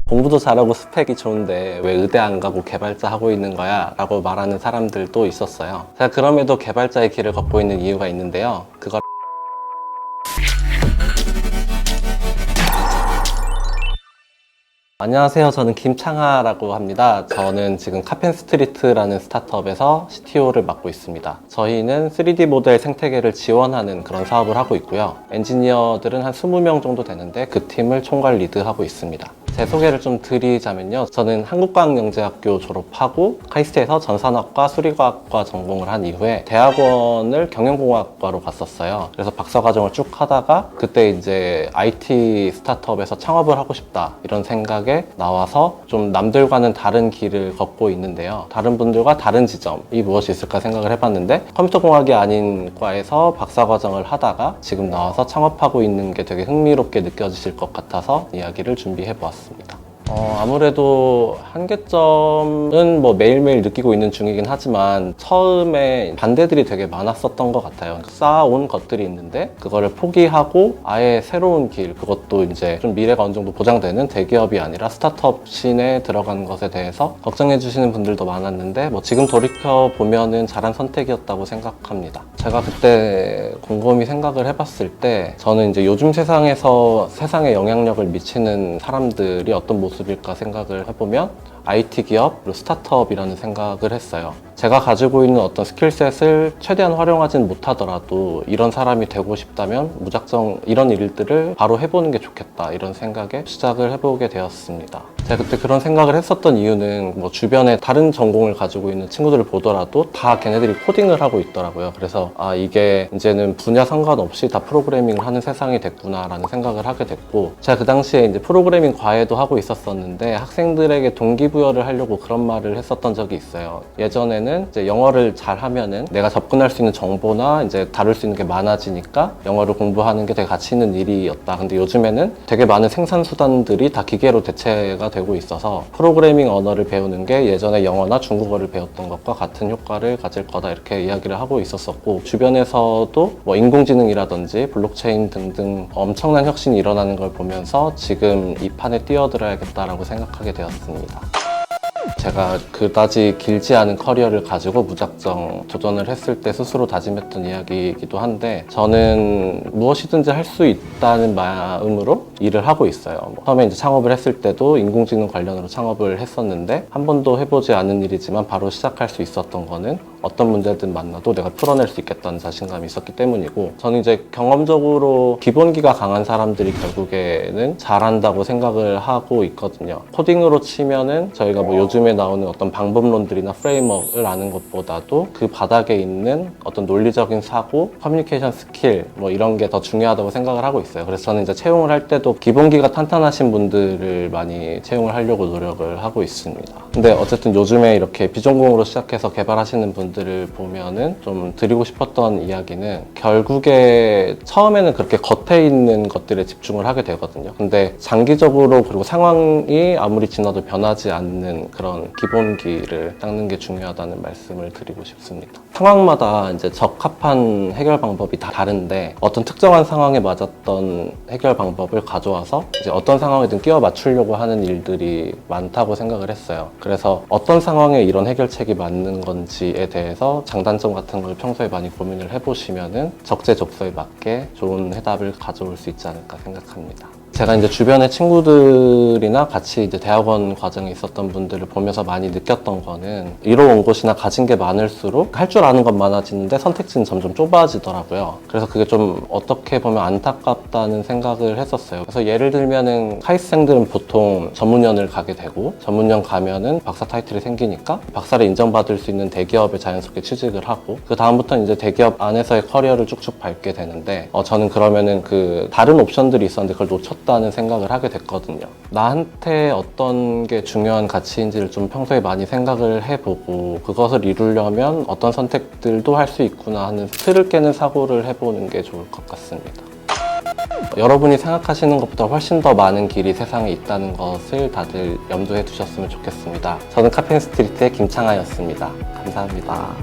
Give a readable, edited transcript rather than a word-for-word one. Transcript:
공부도 잘하고 스펙이 좋은데 왜 의대 안 가고 개발자 하고 있는 거야? 라고 말하는 사람들도 있었어요. 제가 그럼에도 개발자의 길을 걷고 있는 이유가 있는데요. 그걸 안녕하세요. 저는 김창하라고 합니다. 저는 지금 카펜스트리트라는 스타트업에서 CTO를 맡고 있습니다. 저희는 3D 모델 생태계를 지원하는 그런 사업을 하고 있고요. 엔지니어들은 한 20명 정도 되는데 그 팀을 총괄 리드하고 있습니다. 제 소개를 좀 드리자면요. 저는 한국과학영재학교 졸업하고 카이스트에서 전산학과 수리과학과 전공을 한 이후에 대학원을 경영공학과로 갔었어요. 그래서 박사과정을 쭉 하다가 그때 이제 IT 스타트업에서 창업을 하고 싶다 이런 생각에 나와서 좀 남들과는 다른 길을 걷고 있는데요. 다른 분들과 다른 지점이 무엇이 있을까 생각을 해봤는데 컴퓨터공학이 아닌 과에서 박사과정을 하다가 지금 나와서 창업하고 있는 게 되게 흥미롭게 느껴지실 것 같아서 이야기를 준비해보았습니다. 아무래도 한계점은 뭐 매일매일 느끼고 있는 중이긴 하지만 처음에 반대들이 되게 많았었던 것 같아요. 쌓아온 것들이 있는데 그거를 포기하고 아예 새로운 길, 그것도 이제 좀 미래가 어느 정도 보장되는 대기업이 아니라 스타트업 씬에 들어간 것에 대해서 걱정해 주시는 분들도 많았는데 뭐 지금 돌이켜 보면은 잘한 선택이었다고 생각합니다. 제가 그때 곰곰이 생각을 해봤을 때 저는 이제 요즘 세상에서 세상에 영향력을 미치는 사람들이 어떤 모습일까 생각을 해보면 IT 기업, 그리고 스타트업이라는 생각을 했어요. 제가 가지고 있는 어떤 스킬셋을 최대한 활용하진 못하더라도 이런 사람이 되고 싶다면 무작정 이런 일들을 바로 해보는 게 좋겠다 이런 생각에 시작을 해보게 되었습니다. 제가 그때 그런 생각을 했었던 이유는 뭐 주변에 다른 전공을 가지고 있는 친구들을 보더라도 다 걔네들이 코딩을 하고 있더라고요. 그래서 이게 이제는 분야 상관없이 다 프로그래밍을 하는 세상이 됐구나 라는 생각을 하게 됐고, 제가 그 당시에 이제 프로그래밍 과외도 하고 있었었는데 학생들에게 동기부여를 하려고 그런 말을 했었던 적이 있어요. 예전에는 이제 영어를 잘 하면은 내가 접근할 수 있는 정보나 이제 다룰 수 있는 게 많아지니까 영어를 공부하는 게 되게 가치 있는 일이었다. 근데 요즘에는 되게 많은 생산 수단들이 다 기계로 대체가 되고 있어서 프로그래밍 언어를 배우는 게 예전에 영어나 중국어를 배웠던 것과 같은 효과를 가질 거다 이렇게 이야기를 하고 있었었고, 주변에서도 뭐 인공지능이라든지 블록체인 등등 엄청난 혁신이 일어나는 걸 보면서 지금 이 판에 뛰어들어야겠다라고 생각하게 되었습니다. 제가 그다지 길지 않은 커리어를 가지고 무작정 도전을 했을 때 스스로 다짐했던 이야기이기도 한데, 저는 무엇이든지 할 수 있다는 마음으로 일을 하고 있어요. 처음에 이제 창업을 했을 때도 인공지능 관련으로 창업을 했었는데 한 번도 해보지 않은 일이지만 바로 시작할 수 있었던 거는 어떤 문제든 만나도 내가 풀어낼 수 있겠다는 자신감이 있었기 때문이고, 저는 이제 경험적으로 기본기가 강한 사람들이 결국에는 잘한다고 생각을 하고 있거든요. 코딩으로 치면은 저희가 뭐 요즘에 나오는 어떤 방법론들이나 프레임워크를 아는 것보다도 그 바닥에 있는 어떤 논리적인 사고, 커뮤니케이션 스킬 뭐 이런 게 더 중요하다고 생각을 하고 있어요. 그래서 저는 이제 채용을 할 때도 기본기가 탄탄하신 분들을 많이 채용을 하려고 노력을 하고 있습니다. 근데 어쨌든 요즘에 이렇게 비전공으로 시작해서 개발하시는 분들을 보면은 좀 드리고 싶었던 이야기는, 결국에 처음에는 그렇게 겉에 있는 것들에 집중을 하게 되거든요. 근데 장기적으로 그리고 상황이 아무리 지나도 변하지 않는 그런 기본기를 닦는 게 중요하다는 말씀을 드리고 싶습니다. 상황마다 이제 적합한 해결 방법이 다 다른데 어떤 특정한 상황에 맞았던 해결 방법을 가져와서 이제 어떤 상황이든 끼워 맞추려고 하는 일들이 많다고 생각을 했어요. 그래서 어떤 상황에 이런 해결책이 맞는 건지에 대해서 장단점 같은 걸 평소에 많이 고민을 해보시면은 적재적소에 맞게 좋은 해답을 가져올 수 있지 않을까 생각합니다. 제가 이제 주변의 친구들이나 같이 이제 대학원 과정에 있었던 분들을 보면서 많이 느꼈던 거는, 이뤄온 곳이나 가진 게 많을수록 할 줄 아는 건 많아지는데 선택지는 점점 좁아지더라고요. 그래서 그게 좀 어떻게 보면 안타깝다는 생각을 했었어요. 그래서 예를 들면은 카이스생들은 보통 전문연을 가게 되고, 전문연 가면은 박사 타이틀이 생기니까 박사를 인정받을 수 있는 대기업에 자연스럽게 취직을 하고, 그 다음부터는 이제 대기업 안에서의 커리어를 쭉쭉 밟게 되는데, 저는 그러면은 그 다른 옵션들이 있었는데 그걸 놓쳤다는 생각을 하게 됐거든요. 나한테 어떤 게 중요한 가치인지를 좀 평소에 많이 생각을 해보고, 그것을 이루려면 어떤 선택들도 할 수 있구나 하는 틀을 깨는 사고를 해보는 게 좋을 것 같습니다. 여러분이 생각하시는 것보다 훨씬 더 많은 길이 세상에 있다는 것을 다들 염두에 두셨으면 좋겠습니다. 저는 카펜스트리트의 김창하였습니다. 감사합니다.